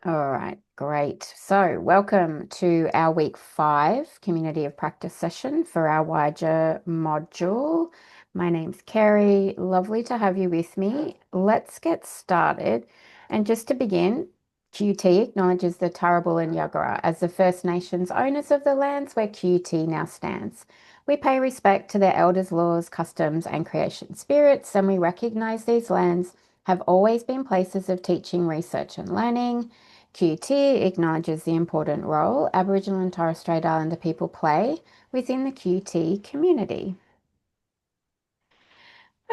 All right, great. So, welcome to our week 5 community of practice session for our WYJA module. My name's Kerry. Lovely to have you with me. Let's get started. And just to begin, QT acknowledges the Turrbal and Yagara as the First Nations owners of the lands where QT now stands. We pay respect to their elders' laws, customs, and creation spirits, and we recognize these lands have always been places of teaching, research, and learning. QT acknowledges the important role Aboriginal and Torres Strait Islander people play within the QT community.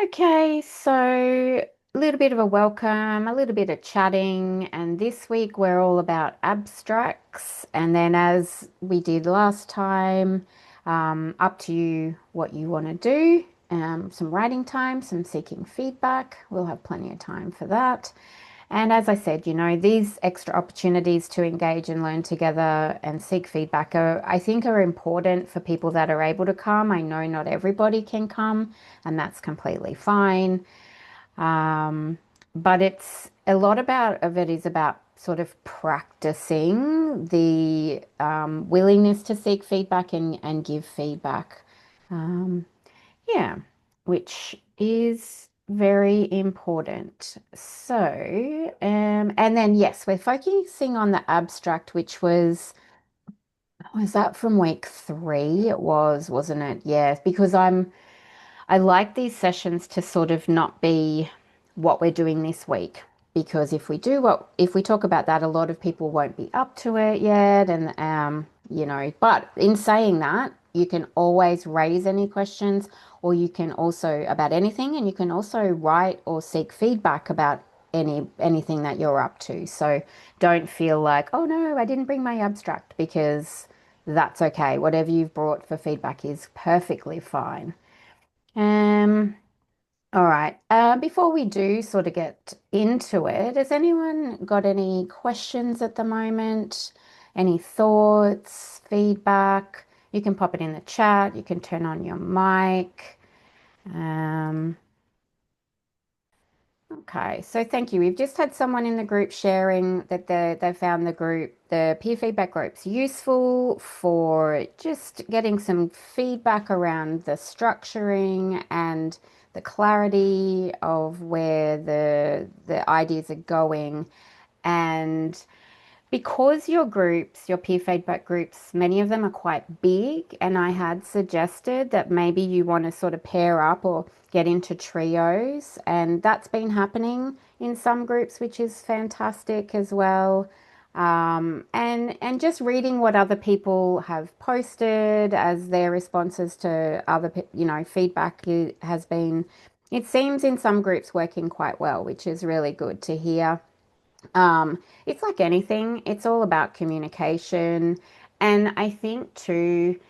Okay, so a little bit of a welcome, a little bit of chatting, and this week we're all about abstracts. And then, as we did last time, up to you what you want to do. Some writing time, some seeking feedback. We'll have plenty of time for that. And as I said, these extra opportunities to engage and learn together and seek feedback I think, are important for people that are able to come. I know not everybody can come, and that's completely fine. Um, but it's a lot of it is about sort of practicing the willingness to seek feedback and give feedback. Um, yeah, which is very important. So, and then yes, we're focusing on the abstract, which was that from week 3? It was, wasn't it? Yeah, because I like these sessions to sort of not be what we're doing this week. Because if we talk about that, a lot of people won't be up to it yet. And, but in saying that, you can always raise any questions or you can also about anything, and you can also write or seek feedback about anything that you're up to. So don't feel like, oh no, I didn't bring my abstract, because that's okay. Whatever you've brought for feedback is perfectly fine. Um, all right. Before we do sort of get into it, has anyone got any questions at the moment? Any thoughts, feedback? You can pop it in the chat. You can turn on your mic. Um, Okay, so thank you. We've just had someone in the group sharing that they found the peer feedback groups useful for just getting some feedback around the structuring and the clarity of where the ideas are going. And because your peer feedback groups, many of them are quite big, and I had suggested that maybe you want to sort of pair up or get into trios, and that's been happening in some groups, which is fantastic as well. And just reading what other people have posted as their responses to feedback has been, it seems in some groups working quite well, which is really good to hear. It's like anything, it's all about communication. And I think too,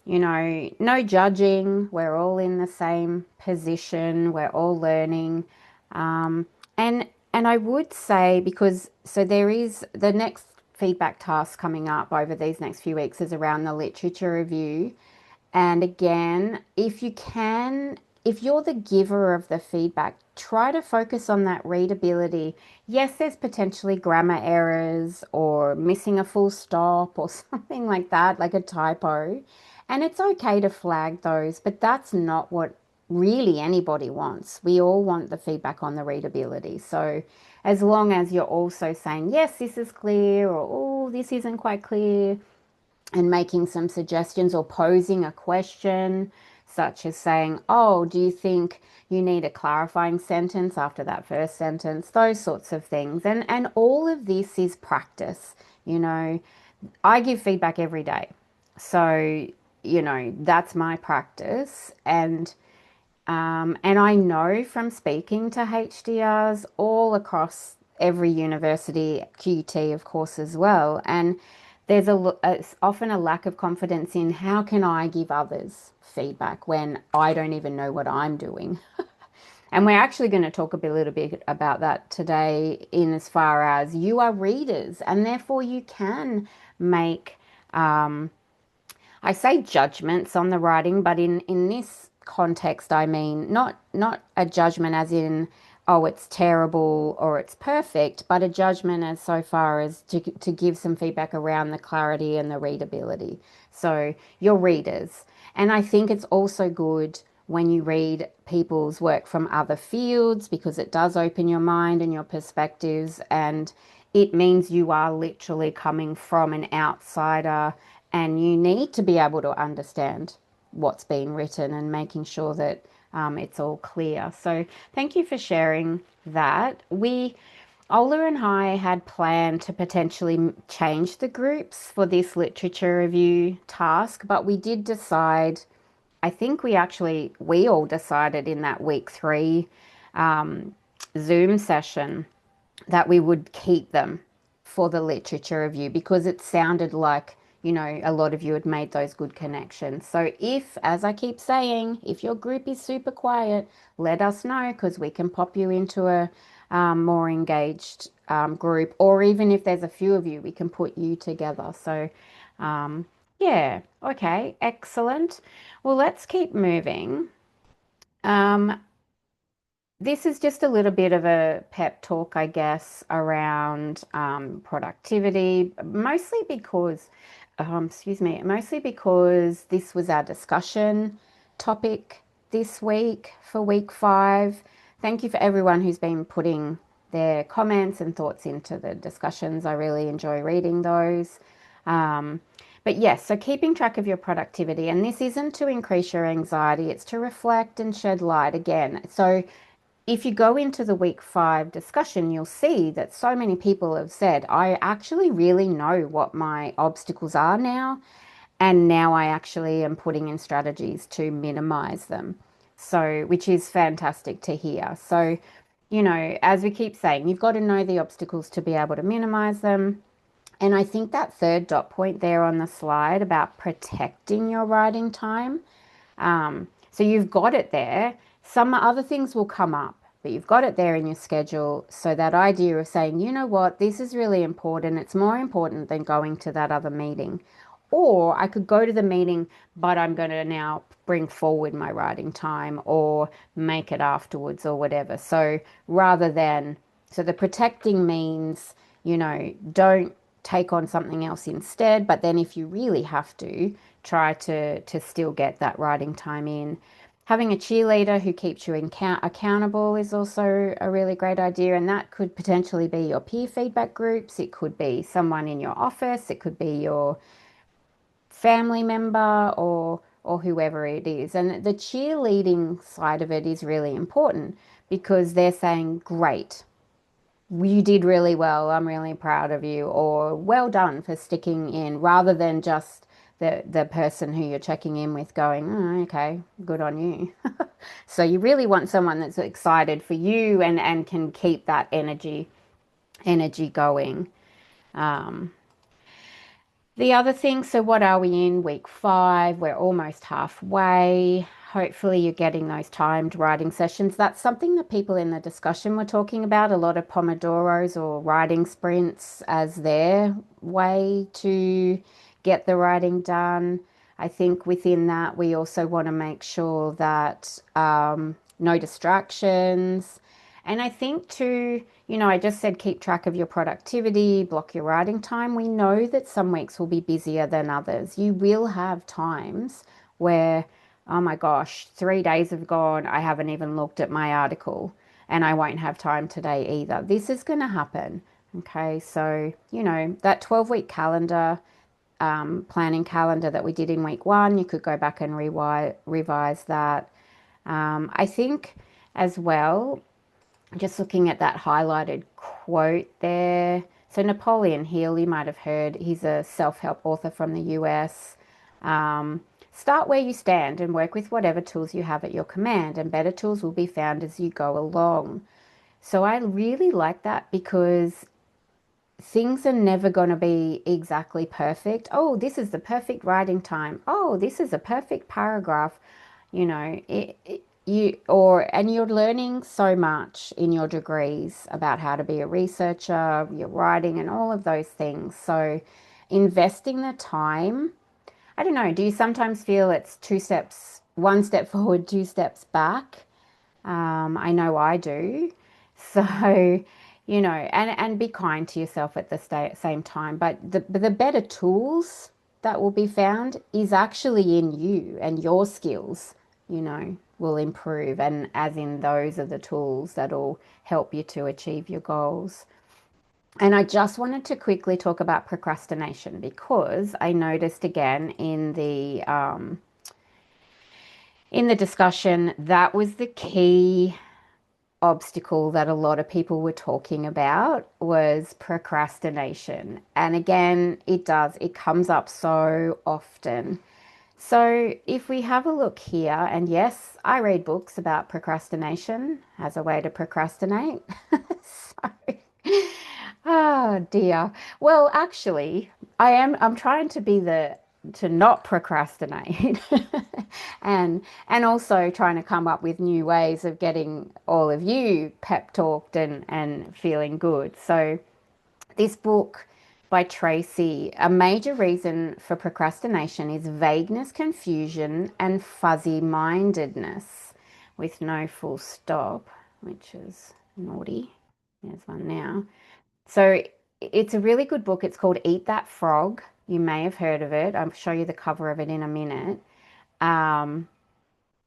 no judging. We're all in the same position. We're all learning. Um, and I would say, because so there is the next feedback task coming up over these next few weeks is around the literature review. And again, if you're the giver of the feedback, try to focus on that readability. Yes, there's potentially grammar errors or missing a full stop or something like that, like a typo. And it's okay to flag those, but that's not what really anybody wants. We all want the feedback on the readability. So as long as you're also saying, yes, this is clear, or oh, this isn't quite clear, and making some suggestions or posing a question, such as saying, oh, do you think you need a clarifying sentence after that first sentence? Those sorts of things. And all of this is practice. You know, I give feedback every day. So, that's my practice. And I know from speaking to HDRs all across every university, QT of course as well, and there's often a lack of confidence in how can I give others feedback when I don't even know what I'm doing. And we're actually going to talk a little bit about that today, in as far as you are readers and therefore you can make I say judgments on the writing, but in this context, I mean not a judgment as in, oh, it's terrible or it's perfect, but a judgment as so far as to give some feedback around the clarity and the readability. So your readers. And I think it's also good when you read people's work from other fields because it does open your mind and your perspectives, and it means you are literally coming from an outsider and you need to be able to understand what's being written and making sure that it's all clear. So thank you for sharing that. Ola and I had planned to potentially change the groups for this literature review task, but we did decide, I think we all decided in that week 3 um, Zoom session that we would keep them for the literature review because it sounded like, a lot of you had made those good connections. So if, as I keep saying, if your group is super quiet, let us know because we can pop you into a more engaged group, or even if there's a few of you, we can put you together. So, um, yeah, okay, excellent. Well, let's keep moving. Um, this is just a little bit of a pep talk, I guess, around productivity, mostly because this was our discussion topic this week for week 5. Thank you for everyone who's been putting their comments and thoughts into the discussions. I really enjoy reading those. Um, but yes, so keeping track of your productivity, and this isn't to increase your anxiety, it's to reflect and shed light again. So if you go into the week 5 discussion, you'll see that so many people have said, I actually really know what my obstacles are now, and now I actually am putting in strategies to minimize them. So, which is fantastic to hear. So, as we keep saying, you've got to know the obstacles to be able to minimize them. And I think that third dot point there on the slide about protecting your writing time, so you've got it there. Some other things will come up, but you've got it there in your schedule. So that idea of saying, you know what, this is really important. It's more important than going to that other meeting. Or I could go to the meeting, but I'm going to now bring forward my writing time or make it afterwards or whatever. So rather than, so the protecting means, don't take on something else instead. But then if you really have to, try to still get that writing time in. Having a cheerleader who keeps you accountable is also a really great idea, and that could potentially be your peer feedback groups. It could be someone in your office. It could be your family member or whoever it is. And the cheerleading side of it is really important because they're saying, "Great, you did really well. I'm really proud of you," or "well done for sticking in," rather than just the person who you're checking in with going, "Oh, okay, good on you." So you really want someone that's excited for you and can keep that energy going. Um, the other thing, so what are we in week 5? We're almost halfway. Hopefully, you're getting those timed writing sessions. That's something that people in the discussion were talking about, a lot of Pomodoros or writing sprints as their way to get the writing done. I think within that, we also want to make sure that no distractions. And I think too, I just said keep track of your productivity, block your writing time. We know that some weeks will be busier than others. You will have times where, oh my gosh, 3 days have gone, I haven't even looked at my article, and I won't have time today either. This is going to happen. Okay, so, that 12-week calendar, planning calendar that we did in week 1, you could go back and revise that. I think as well, just looking at that highlighted quote there. So Napoleon Hill, you might have heard, he's a self-help author from the US. Start where you stand and work with whatever tools you have at your command, and better tools will be found as you go along. So I really like that because things are never going to be exactly perfect. Oh, this is the perfect writing time. Oh, this is a perfect paragraph. And you're learning so much in your degrees about how to be a researcher, your writing, and all of those things. So investing the time, I don't know, do you sometimes feel it's one step forward, 2 steps back? I know I do. So, and be kind to yourself at the same time. But the better tools that will be found is actually in you, and your skills, will improve. And as in, those are the tools that'll help you to achieve your goals. And I just wanted to quickly talk about procrastination because I noticed again in the discussion that was the key obstacle that a lot of people were talking about was procrastination. And again, it comes up so often. So if we have a look here, and yes, I read books about procrastination as a way to procrastinate. So, oh dear. Well, actually, I'm trying to be to not procrastinate and also trying to come up with new ways of getting all of you pep talked and feeling good. So this book by Tracy, a major reason for procrastination is vagueness, confusion, and fuzzy mindedness with no full stop, which is naughty. There's one now. So it's a really good book. It's called Eat That Frog. You may have heard of it. I'll show you the cover of it in a minute. Um,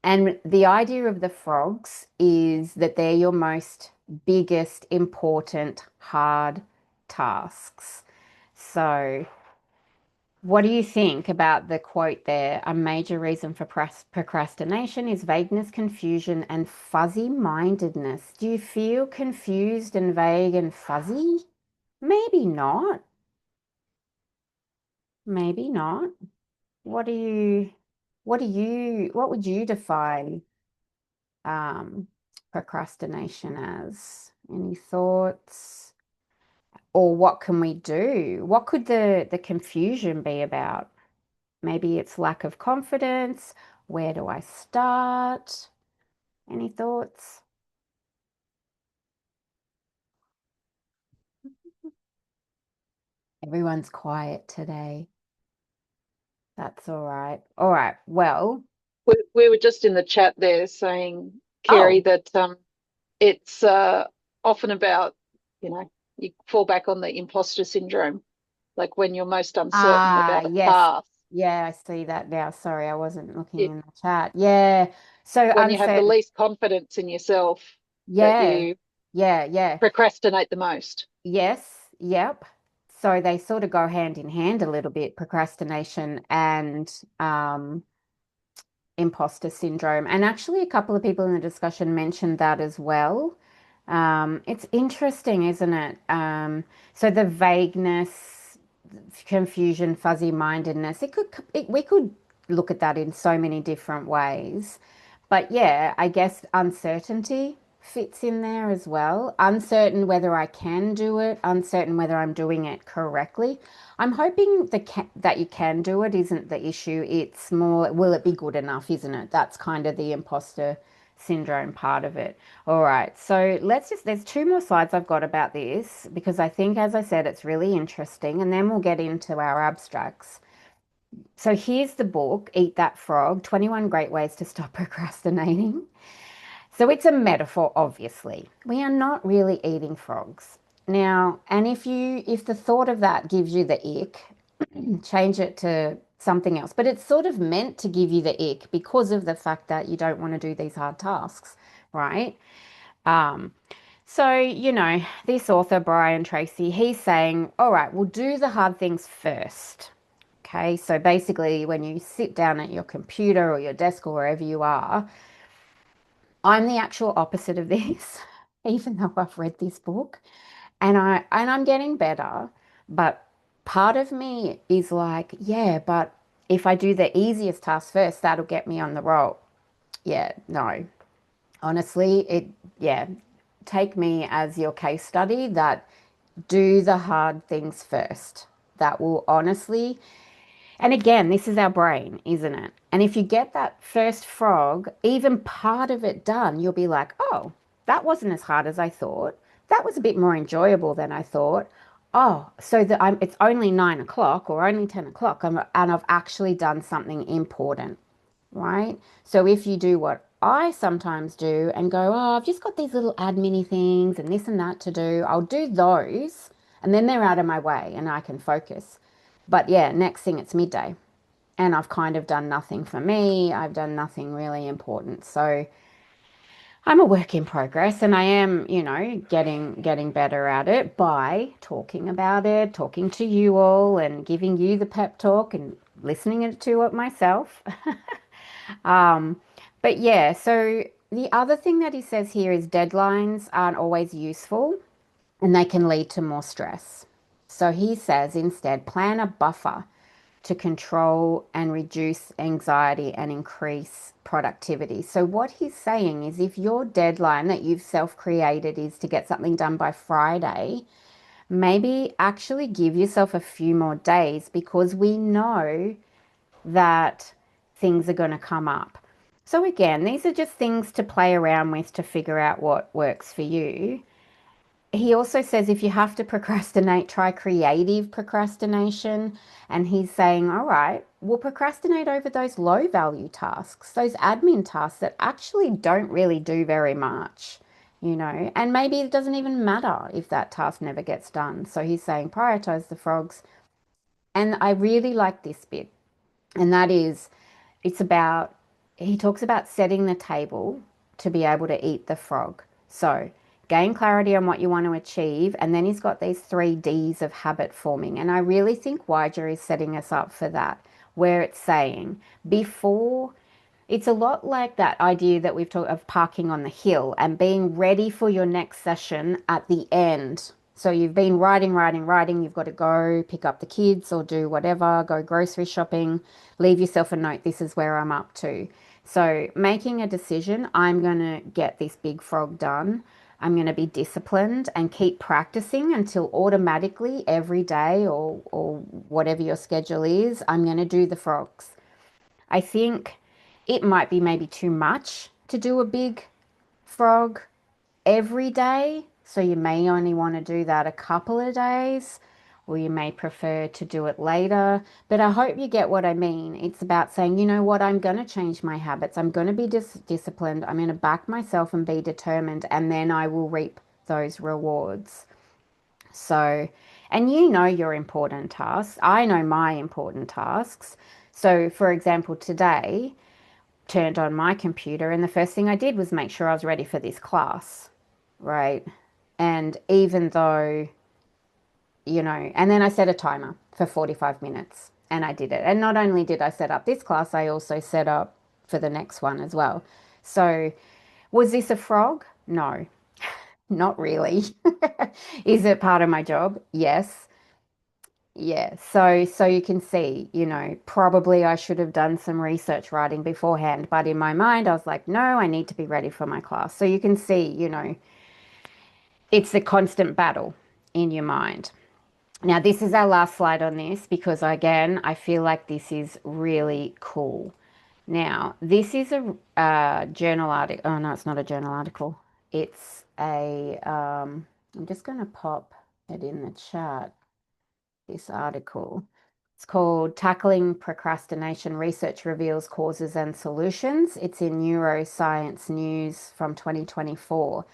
and the idea of the frogs is that they're your most biggest, important, hard tasks. So, what do you think about the quote there? A major reason for procrastination is vagueness, confusion, and fuzzy mindedness. Do you feel confused and vague and fuzzy? Maybe not. Maybe not. What do you, what would you define um, procrastination as? Any thoughts? Or what can we do? What could the confusion be about? Maybe it's lack of confidence. Where do I start? Any thoughts? Everyone's quiet today. That's all right. All right. Well, We were just in the chat there saying, Kerry, oh, that it's often about, you fall back on the imposter syndrome, like when you're most uncertain about a yes. task. Yeah, I see that now. Sorry, I wasn't looking You, in the chat. Yeah. So when you have the uncertain. least confidence in yourself, that Yeah. you Yeah. procrastinate the most. Yes. Yep. So they sort of go hand in hand a little bit, procrastination and imposter syndrome. And actually, a couple of people in the discussion mentioned that as well. It's interesting, isn't it? So the vagueness, confusion, fuzzy-mindedness, we could look at that in so many different ways. But yeah, I guess uncertainty fits in there as well. Uncertain whether I can do it, uncertain whether I'm doing it correctly. I'm hoping that you can do it isn't the issue. It's more, will it be good enough, isn't it? That's kind of the imposter syndrome part of it. All right, so there's two more slides I've got about this because I think, as I said, it's really interesting, and then we'll get into our abstracts. So here's the book, Eat That Frog, 21 Great Ways to Stop Procrastinating. So it's a metaphor, obviously. We are not really eating frogs. Now, and if the thought of that gives you the ick, change it to something else. But it's sort of meant to give you the ick because of the fact that you don't want to do these hard tasks, right? Um, so, this author, Brian Tracy, he's saying, all right, we'll do the hard things first. Okay, so basically, when you sit down at your computer or your desk or wherever you are, I'm the actual opposite of this, even though I've read this book and I'm getting better, but part of me is like, yeah, but if I do the easiest task first, that'll get me on the roll. Yeah, no. Honestly, yeah, take me as your case study that do the hard things first. That will honestly, and again, this is our brain, isn't it? And if you get that first frog, even part of it done, you'll be like, oh, that wasn't as hard as I thought. That was a bit more enjoyable than I thought. Oh, so that it's only 9 o'clock or only 10 o'clock, and I've actually done something important. right? So if you do what I sometimes do and go, oh, I've just got these little admin things and this and that to do, I'll do those and then they're out of my way and I can focus. But yeah, next thing it's midday and I've kind of done nothing for me. I've done nothing really important. So I'm a work in progress and I am, getting better at it by talking about it, talking to you all and giving you the pep talk and listening to it myself. Um, but yeah, so the other thing that he says here is deadlines aren't always useful and they can lead to more stress. So he says instead, plan a buffer to control and reduce anxiety and increase productivity. So, what he's saying is if your deadline that you've self created is to get something done by Friday, maybe actually give yourself a few more days because we know that things are going to come up. So, again, these are just things to play around with to figure out what works for you. He also says if you have to procrastinate, try creative procrastination. And he's saying, all right, we'll procrastinate over those low value tasks, those admin tasks that actually don't really do very much, and maybe it doesn't even matter if that task never gets done. So he's saying prioritize the frogs. And I really like this bit. And that is, it's about, he talks about setting the table to be able to eat the frog. So gain clarity on what you want to achieve. And then he's got these 3 Ds of habit forming. And I really think WYJA is setting us up for that, where it's saying before it's a lot like that idea that we've talked of parking on the hill and being ready for your next session at the end. So you've been writing, writing, writing. You've got to go pick up the kids or do whatever, go grocery shopping, leave yourself a note. This is where I'm up to. So making a decision, I'm going to get this big frog done. I'm going to be disciplined and keep practicing until automatically every day or whatever your schedule is, I'm going to do the frogs. I think it might be maybe too much to do a big frog every day. So you may only want to do that a couple of days, or you may prefer to do it later. But I hope you get what I mean. It's about saying, you know what, I'm going to change my habits. I'm going to be disciplined. I'm going to back myself and be determined, and then I will reap those rewards. So, and you know your important tasks. I know my important tasks. So, for example, today, turned on my computer, and the first thing I did was make sure I was ready for this class, right? And even though, and then I set a timer for 45 minutes and I did it. And not only did I set up this class, I also set up for the next one as well. So, was this a frog? No, not really. Is it part of my job? Yes. Yeah, so you can see, probably I should have done some research writing beforehand, but in my mind I was like, no, I need to be ready for my class. So you can see, it's the constant battle in your mind. Now, this is our last slide on this because again, I feel like this is really cool. Now, this is a journal article. Oh no, it's not a journal article. It's I'm just going to pop it in the chat, this article. It's called Tackling Procrastination Research Reveals Causes and Solutions. It's in Neuroscience News from 2024.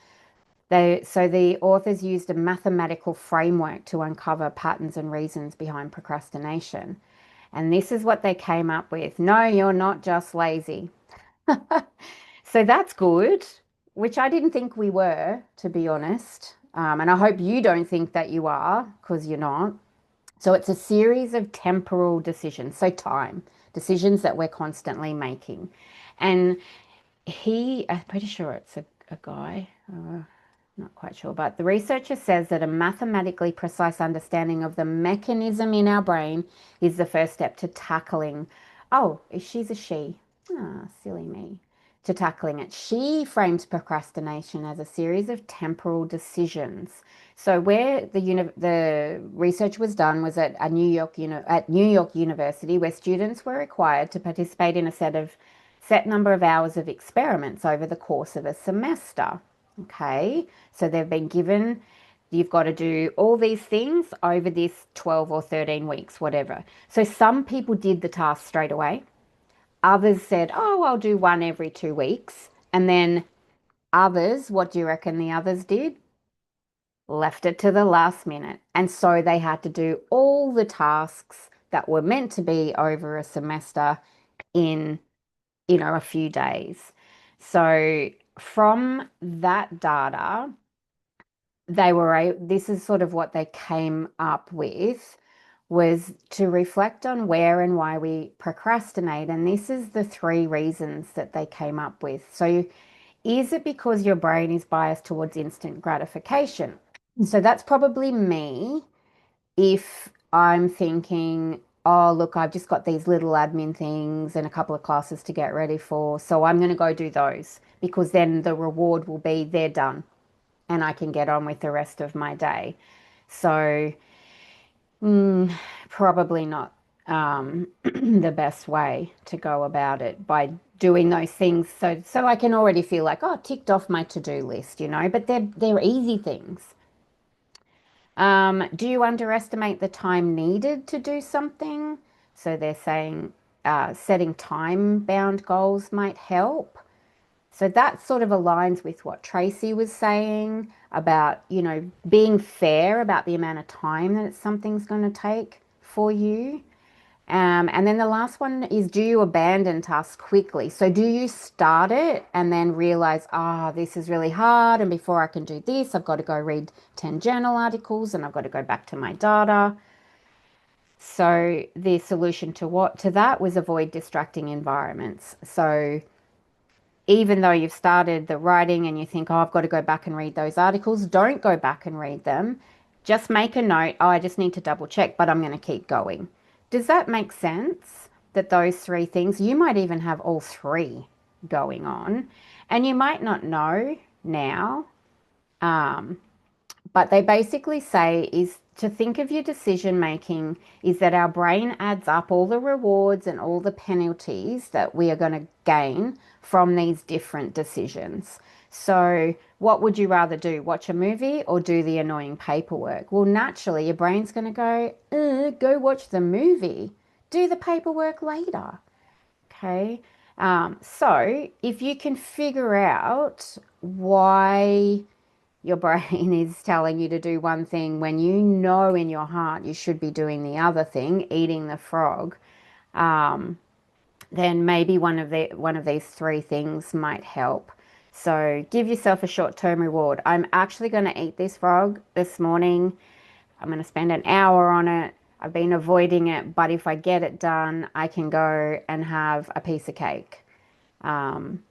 So the authors used a mathematical framework to uncover patterns and reasons behind procrastination. And this is what they came up with. No, you're not just lazy. So that's good, which I didn't think we were, to be honest. And I hope you don't think that you are, because you're not. So it's a series of temporal decisions, so time, decisions that we're constantly making. And I'm pretty sure it's a guy, not quite sure, but the researcher says that a mathematically precise understanding of the mechanism in our brain is the first step to tackling. Oh, she's a she. Ah, silly me. To tackling it. She frames procrastination as a series of temporal decisions. So where the research was done was at New York University, where students were required to participate in a set number of hours of experiments over the course of a semester. Okay, so they've been given, you've got to do all these things over this 12 or 13 weeks, whatever. So some people did the task straight away. Others said, oh, I'll do one every 2 weeks. And then others, what do you reckon the others did? Left it to the last minute. And so they had to do all the tasks that were meant to be over a semester in, a few days. So from that data, this is sort of what they came up with was to reflect on where and why we procrastinate. And this is the three reasons that they came up with. So is it because your brain is biased towards instant gratification? So that's probably me if I'm thinking, oh, look, I've just got these little admin things and a couple of classes to get ready for. So I'm going to go do those because then the reward will be they're done and I can get on with the rest of my day. So, probably not the best way to go about it by doing those things. So I can already feel like, oh, ticked off my to-do list, but they're easy things. Do you underestimate the time needed to do something? So they're saying setting time-bound goals might help. So that sort of aligns with what Tracy was saying about, being fair about the amount of time that something's going to take for you. And then the last one is, do you abandon tasks quickly? So do you start it and then realize, this is really hard, and before I can do this, I've got to go read 10 journal articles and I've got to go back to my data. So the solution to that was avoid distracting environments. So even though you've started the writing and you think, oh, I've got to go back and read those articles, don't go back and read them. Just make a note, oh, I just need to double check, but I'm going to keep going. Does that make sense? That those three things, you might even have all three going on, and you might not know now. Um, but they basically say is to think of your decision making is that our brain adds up all the rewards and all the penalties that we are going to gain from these different decisions. So, what would you rather do? Watch a movie or do the annoying paperwork? Well, naturally, your brain's going to go watch the movie. Do the paperwork later. Okay. So, if you can figure out why your brain is telling you to do one thing when you know in your heart you should be doing the other thing, eating the frog, um, then maybe one of these three things might help. So give yourself a short-term reward. I'm actually going to eat this frog this morning. I'm going to spend an hour on it. I've been avoiding it, but if I get it done, I can go and have a piece of cake. Um,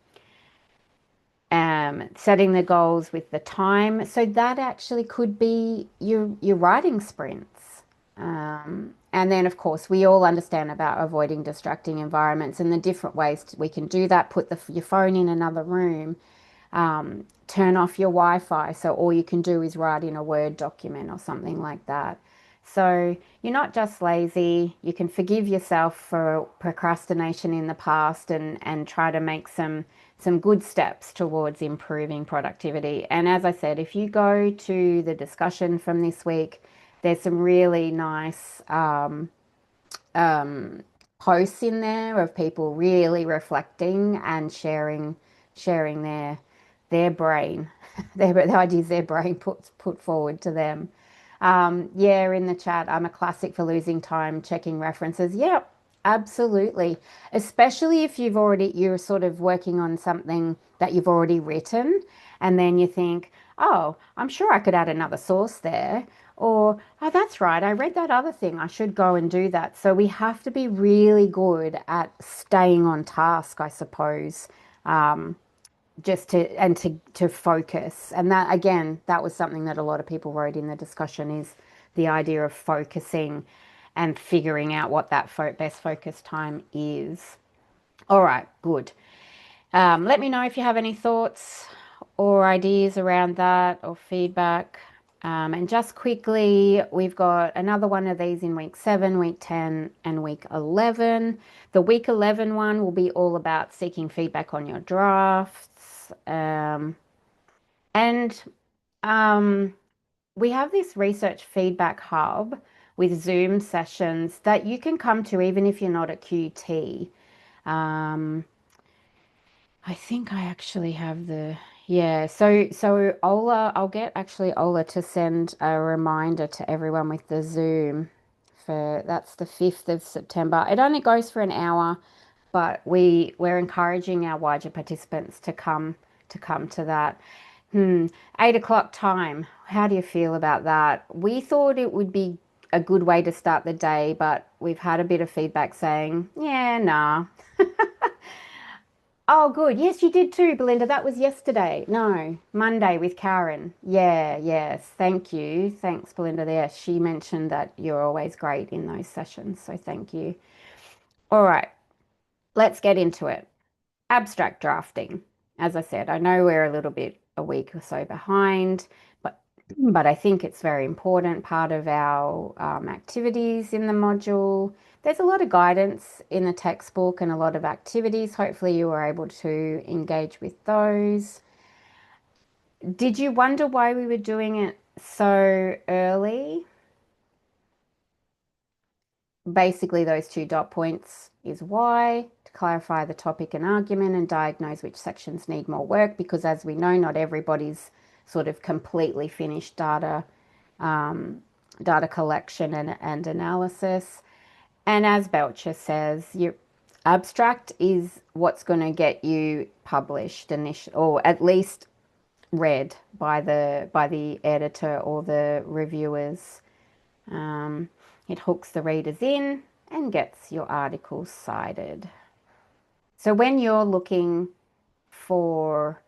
Setting the goals with the time. So that actually could be your writing sprints. And then, of course, we all understand about avoiding distracting environments and the different ways we can do that. Put your phone in another room, turn off your Wi-Fi, so all you can do is write in a Word document or something like that. So you're not just lazy. You can forgive yourself for procrastination in the past and try to make some good steps towards improving productivity. And as I said, if you go to the discussion from this week, there's some really nice um, posts in there of people really reflecting and sharing their brain, the ideas their brain put forward to them. Yeah, in the chat, I'm a classic for losing time checking references. Yep, absolutely. Especially if you're sort of working on something that you've already written, and then you think, oh, I'm sure I could add another source there. Or, oh, that's right, I read that other thing. I should go and do that. So we have to be really good at staying on task, I suppose. Um, just to focus. And that again, that was something that a lot of people wrote in the discussion is the idea of focusing and figuring out what that best focus time is. All right, good. Let me know if you have any thoughts or ideas around that or feedback. And just quickly, we've got another one of these in week 7, week 10, and week 11. The week 11 one will be all about seeking feedback on your drafts. And um, we have this research feedback hub with Zoom sessions that you can come to even if you're not a QT. Um, I think I actually have yeah. So Ola, I'll get actually Ola to send a reminder to everyone with the Zoom for that's the 5th of September. It only goes for an hour, but we're encouraging our WYJA participants to come to that. 8 o'clock time. How do you feel about that? We thought it would be a good way to start the day, but we've had a bit of feedback saying, yeah, nah. Oh, good. Yes, you did too, Belinda. That was yesterday. No, Monday with Karen. Yeah, yes. Thank you. Thanks, Belinda. There, she mentioned that you're always great in those sessions. So thank you. All right, let's get into it. Abstract drafting. As I said, I know we're a little bit a week or so behind, but I think it's very important part of our activities in the module. There's a lot of guidance in the textbook and a lot of activities. Hopefully, you were able to engage with those. Did you wonder why we were doing it so early? Basically, those two dot points is why, to clarify the topic and argument and diagnose which sections need more work, because as we know, not everybody's sort of completely finished data collection and analysis. And as Belcher says, your abstract is what's going to get you published or at least read by the editor or the reviewers. Um, it hooks the readers in and gets your article cited. So when you're looking for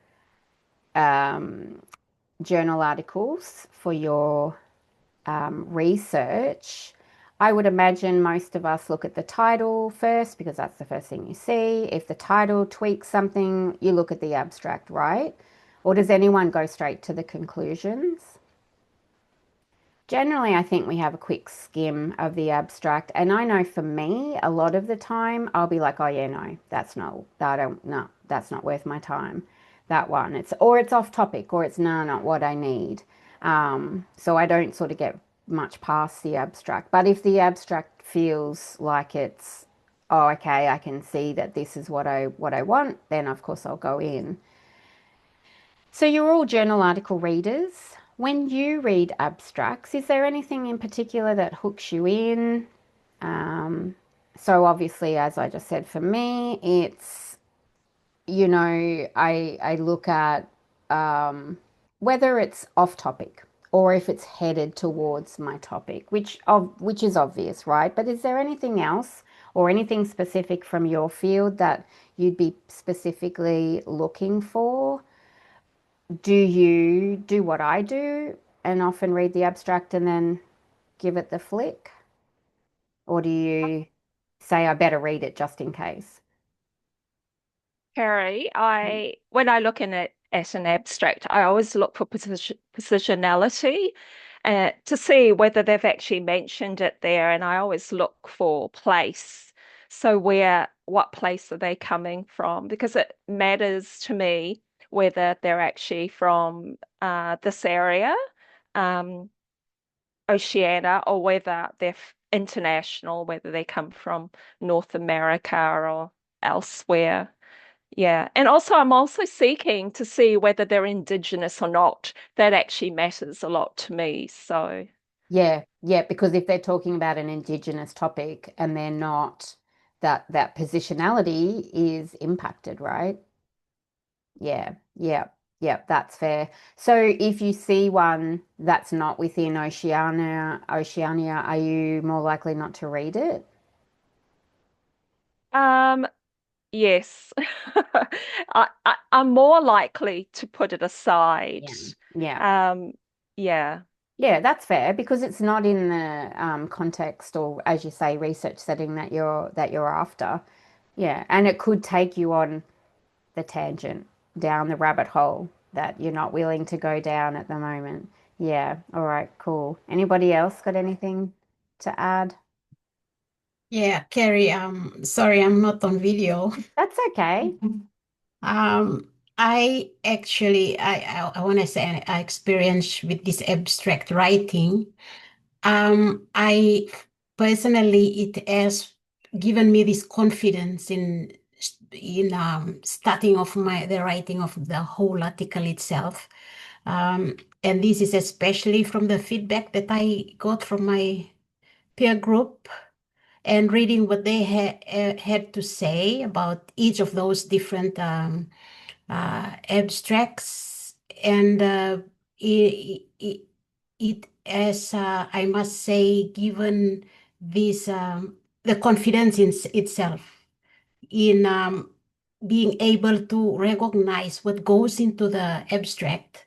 um, journal articles for your research, I would imagine most of us look at the title first because that's the first thing you see. If the title tweaks something, you look at the abstract, right? Or does anyone go straight to the conclusions? Generally, I think we have a quick skim of the abstract. And I know for me, a lot of the time, I'll be like, oh, yeah, no, that's not, I don't, no, that's not worth my time. That one. It's off topic or it's no, not what I need. So I don't sort of get much past the abstract. But if the abstract feels like it's, oh, okay, I can see that this is what I want, then of course I'll go in. So you're all journal article readers. When you read abstracts, is there anything in particular that hooks you in? Um, so obviously, as I just said, for me, it's, I look at whether it's off topic or if it's headed towards my topic, which is obvious, right? But is there anything else or anything specific from your field that you'd be specifically looking for? Do you do what I do and often read the abstract and then give it the flick? Or do you say I better read it just in case? Carrie, I when I look in it at an abstract, I always look for positionality to see whether they've actually mentioned it there, and I always look for place. So what place are they coming from? Because it matters to me whether they're actually from this area, um, Oceania, or whether they're international, whether they come from North America or elsewhere. Yeah. And also, I'm also seeking to see whether they're Indigenous or not. That actually matters a lot to me. So, Yeah, yeah, because if they're talking about an Indigenous topic and they're not, that positionality is impacted, right? Yeah, yeah, yeah, that's fair. So if you see one that's not within Oceania, are you more likely not to read it? um, yes, I'm more likely to put it aside. Yeah. Yeah. Um, yeah. Yeah, that's fair because it's not in the context or, as you say, research setting that you're after. Yeah, and it could take you on the tangent down the rabbit hole that you're not willing to go down at the moment. Yeah, all right, cool. Anybody else got anything to add? Yeah, Carrie, sorry, I'm not on video. That's okay. I actually, I want to say I experienced with this abstract writing. I personally, it has given me this confidence in in starting off the writing of the whole article itself. And this is especially from the feedback that I got from my peer group and reading what they had to say about each of those different abstracts. And it as I must say, given this the confidence in itself in being able to recognize what goes into the abstract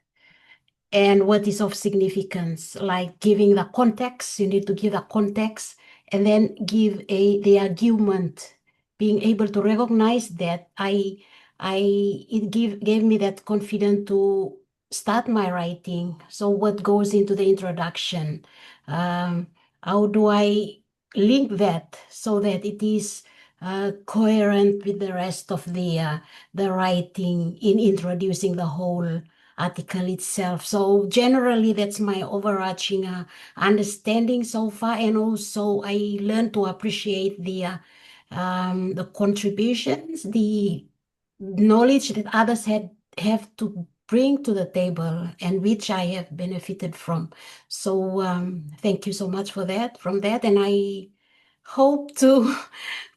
and what is of significance, like giving the context. You need to give the context and then give the argument. Being able to recognize that, I it gave me that confidence to start my writing. So what goes into the introduction? Um, how do I link that so that it is coherent with the rest of the writing in introducing the whole article itself. So generally, that's my overarching understanding so far, and also I learned to appreciate the contributions, the knowledge that others have to bring to the table, and which I have benefited from. So thank you so much for that. From that, and I hope to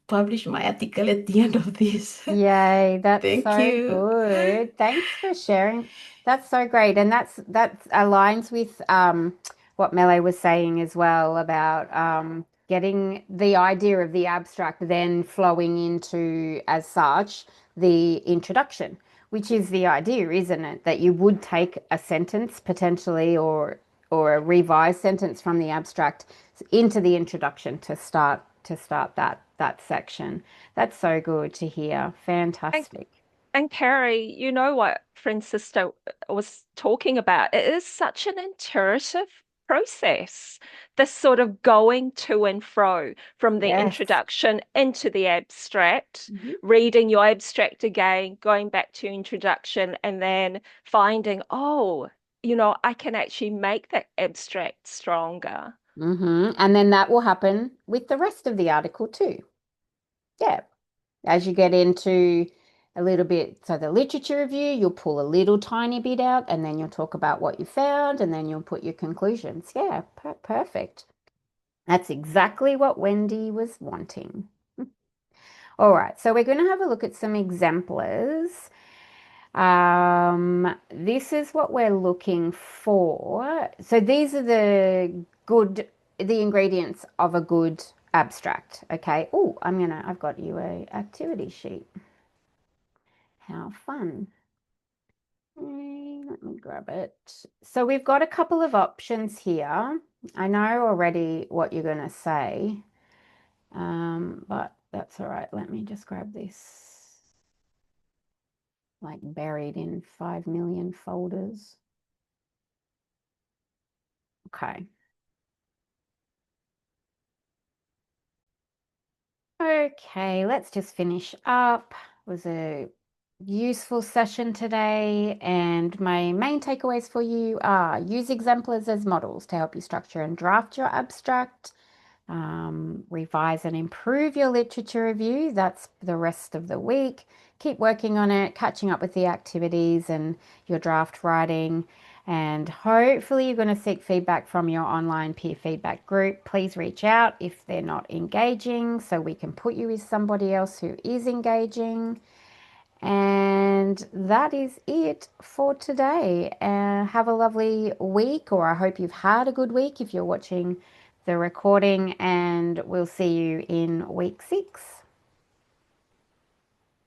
publish my article at the end of this. Yay, that's Thank so you. good. Thanks for sharing. That's so great. And that aligns with what Mele was saying as well about getting the idea of the abstract then flowing into, as such, the introduction, which is the idea, isn't it? That you would take a sentence potentially or a revised sentence from the abstract into the introduction to start that section. That's so good to hear. And Fantastic. And Carrie, you know what Francisco was talking about? It is such an intuitive process, this sort of going to and fro from the Yes. introduction into the abstract, Mhm. reading your abstract again, going back to introduction, and then finding, oh, I can actually make that abstract stronger. And then that will happen with the rest of the article too. Yeah. As you get into a little bit, so the literature review, you'll pull a little tiny bit out and then you'll talk about what you found and then you'll put your conclusions. Yeah, perfect. That's exactly what Wendy was wanting. All right, so we're going to have a look at some exemplars. This is what we're looking for. So these are the ingredients of a good abstract. Okay. Oh, I've got you a activity sheet. How fun. Let me grab it. So we've got a couple of options here. I know already what you're going to say, but that's all right. Let me just grab this, like buried in 5 million folders. Okay. Okay, let's just finish up. It was a useful session today, and my main takeaways for you are use exemplars as models to help you structure and draft your abstract. Revise and improve your literature review. That's the rest of the week. Keep working on it, catching up with the activities and your draft writing. And hopefully, you're going to seek feedback from your online peer feedback group. Please reach out if they're not engaging so we can put you with somebody else who is engaging. And that is it for today. Have a lovely week, or I hope you've had a good week if you're watching the recording, and we'll see you in week 6.